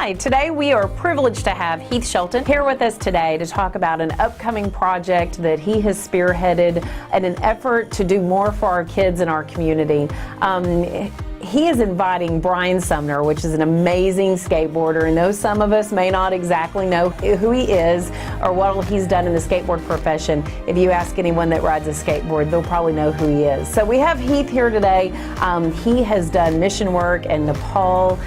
Hi, today we are privileged to have Heath Shelton here with us today to talk about an upcoming project that he has spearheaded in an effort to do more for our kids in our community. He is inviting Brian Sumner, which is an amazing skateboarder, and though some of us may not exactly know who he is or what he's done in the skateboard profession, if you ask anyone that rides a skateboard, they'll probably know who he is. So we have Heath here today. He has done mission work in Nepal,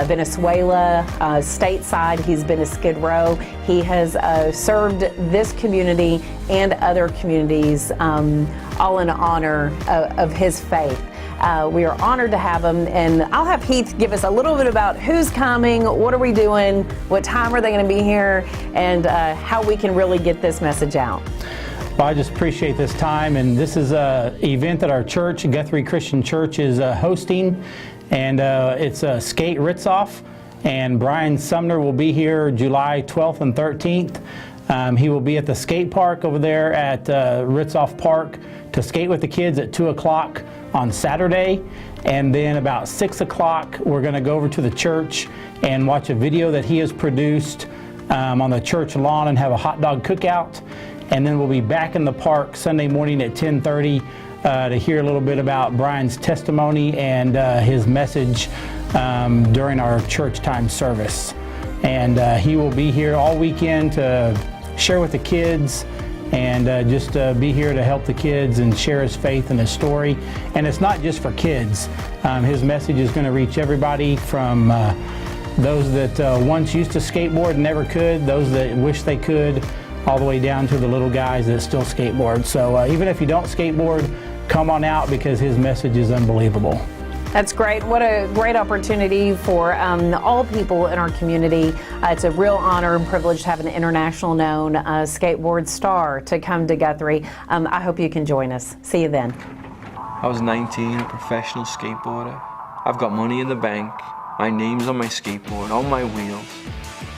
Venezuela, stateside. He's been to Skid Row. He has served this community and other communities, all in honor of his faith. We are honored to have him, and I'll have Heath give us a little bit about who's coming, what are we doing, what time are they going to be here, and how we can really get this message out. Well, I just appreciate this time, and this is an event that our church, Guthrie Christian Church, is hosting, and it's a Skate Ritz-Off, and Brian Sumner will be here July 12th and 13th. He will be at the skate park over there at Ritz-Off Park to skate with the kids at 2 o'clock on Saturday, and then about 6 o'clock we're going to go over to the church and watch a video that he has produced on the church lawn and have a hot dog cookout, and then we'll be back in the park Sunday morning at 10:30 to hear a little bit about Brian's testimony and his message during our church time service. And he will be here all weekend to share with the kids and just be here to help the kids and share his faith and his story. And it's not just for kids. His message is going to reach everybody from those that once used to skateboard and never could, those that wish they could, all the way down to the little guys that still skateboard. So even if you don't skateboard, come on out because his message is unbelievable. That's great. What a great opportunity for all people in our community. It's a real honor and privilege to have an international known skateboard star to come to Guthrie. I hope you can join us. See you then. I was 19, a professional skateboarder. I've got money in the bank. My name's on my skateboard, on my wheels.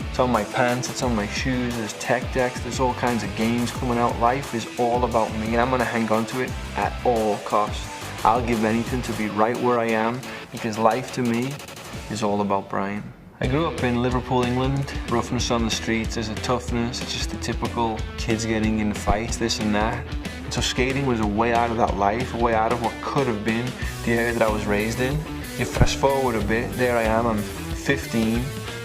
It's on my pants, it's on my shoes, there's tech decks, there's all kinds of games coming out. Life is all about me, and I'm gonna hang on to it at all costs. I'll give anything to be right where I am, because life to me is all about Brian. I grew up in Liverpool, England. Roughness on the streets, there's a toughness, it's just the typical kids getting in fights, this and that. So skating was a way out of that life, a way out of what could have been the area that I was raised in. You fast forward a bit, there I am, I'm 15.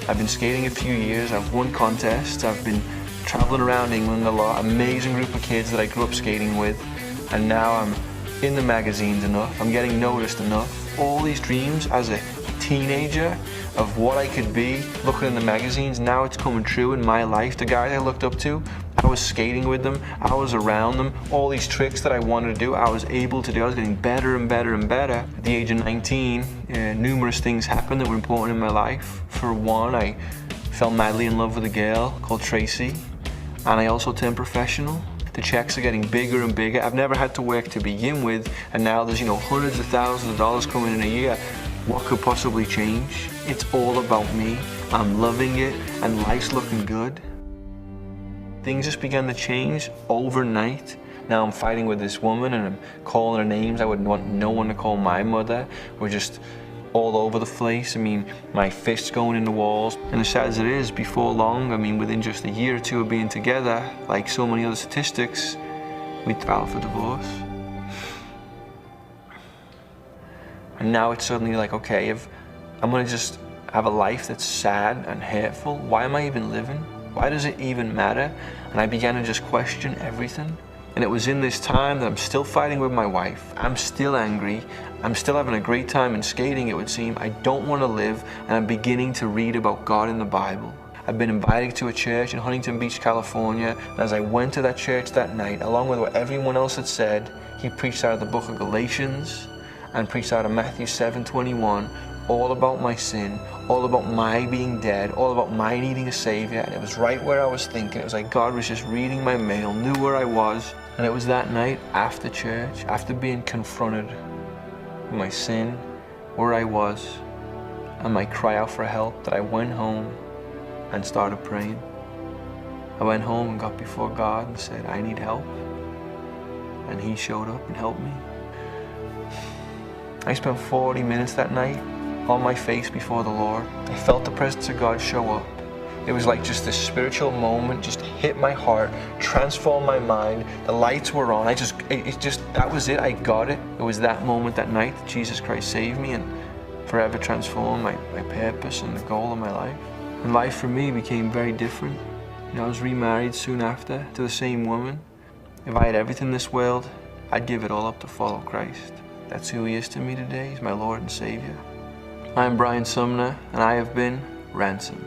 I've been skating a few years, I've won contests, I've been traveling around England a lot, amazing group of kids that I grew up skating with, and now I'm in the magazines enough, I'm getting noticed enough. All these dreams as a teenager of what I could be, looking in the magazines, now it's coming true in my life. The guys I looked up to, I was skating with them, I was around them. All these tricks that I wanted to do, I was able to do. I was getting better and better and better. At the age of 19, numerous things happened that were important in my life. For one, I fell madly in love with a girl called Tracy, and I also turned professional. The checks are getting bigger and bigger. I've never had to work to begin with, and now there's, hundreds of thousands of dollars coming in a year. What could possibly change? It's all about me. I'm loving it, and life's looking good. Things just began to change overnight. Now I'm fighting with this woman, and I'm calling her names I would want no one to call my mother. We're just all over the place. I mean, my fists going in the walls. And as sad as it is, before long, I mean, within just a year or two of being together, like so many other statistics, we'd file for divorce. And now it's suddenly like, okay, if I'm gonna just have a life that's sad and hurtful, why am I even living? Why does it even matter? And I began to just question everything. And it was in this time that I'm still fighting with my wife. I'm still angry. I'm still having a great time in skating, it would seem. I don't want to live, and I'm beginning to read about God in the Bible. I've been invited to a church in Huntington Beach, California, and as I went to that church that night, along with what everyone else had said, he preached out of the book of Galatians and preached out of Matthew 7:21, all about my sin, all about my being dead, all about my needing a Savior. And it was right where I was thinking. It was like God was just reading my mail, knew where I was. And it was that night after church, after being confronted with my sin, where I was, and my cry out for help, that I went home and started praying. I went home and got before God and said, I need help. And he showed up and helped me. I spent 40 minutes that night on my face before the Lord. I felt the presence of God show up. It was like just this spiritual moment just hit my heart, transformed my mind. The lights were on. That was it. I got it. It was that moment, that night, that Jesus Christ saved me and forever transformed my purpose and the goal of my life. And life for me became very different. You know, I was remarried soon after to the same woman. If I had everything in this world, I'd give it all up to follow Christ. That's who He is to me today. He's my Lord and Savior. I'm Brian Sumner, and I have been ransomed.